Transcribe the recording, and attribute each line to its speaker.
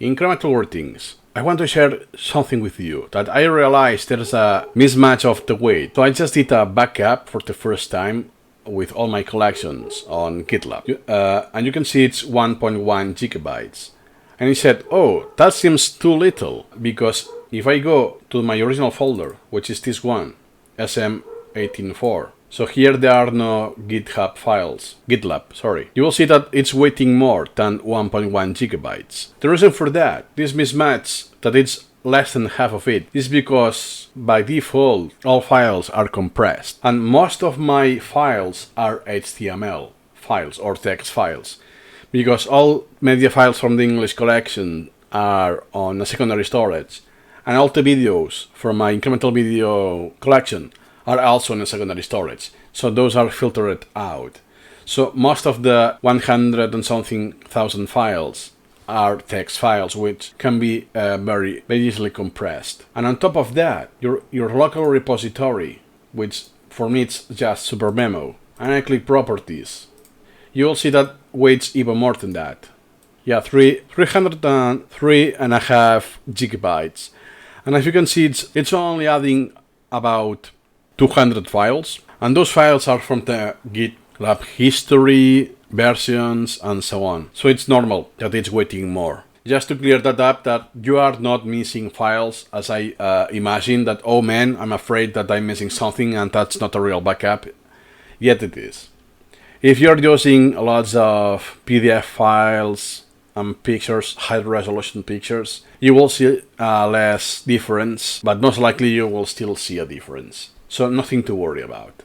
Speaker 1: Incremental routines. I want to share something with you that I realized there's a mismatch of the weight. So I just did a backup for the first time with all my collections on GitLab. And you can see it's 1.1 gigabytes. And he said, oh, that seems too little, because if I go to my original folder, which is this one, SM184, so here there are no GitLab, sorry. You will see that it's weighing more than 1.1 gigabytes. The reason for that, this mismatch, that it's less than half of it, is because by default all files are compressed, and most of my files are HTML files or text files, because all media files from the English collection are on a secondary storage, and all the videos from my incremental video collection are also in a secondary storage, so those are filtered out. So most of the 100 and something thousand files are text files, which can be very easily compressed. And on top of that, your local repository, which for me it's just SuperMemo, and I click Properties, you will see that weighs even more than that. Yeah, 303.5 gigabytes. And as you can see, it's only adding about 200 files, and those files are from the GitLab history, versions, and so on. So it's normal that it's weighing more. Just to clear that up, that you are not missing files, as I imagine that, oh man, I'm afraid that I'm missing something and that's not a real backup. Yet it is. If you're using lots of PDF files and pictures, high resolution pictures, you will see less difference, but most likely you will still see a difference. So nothing to worry about.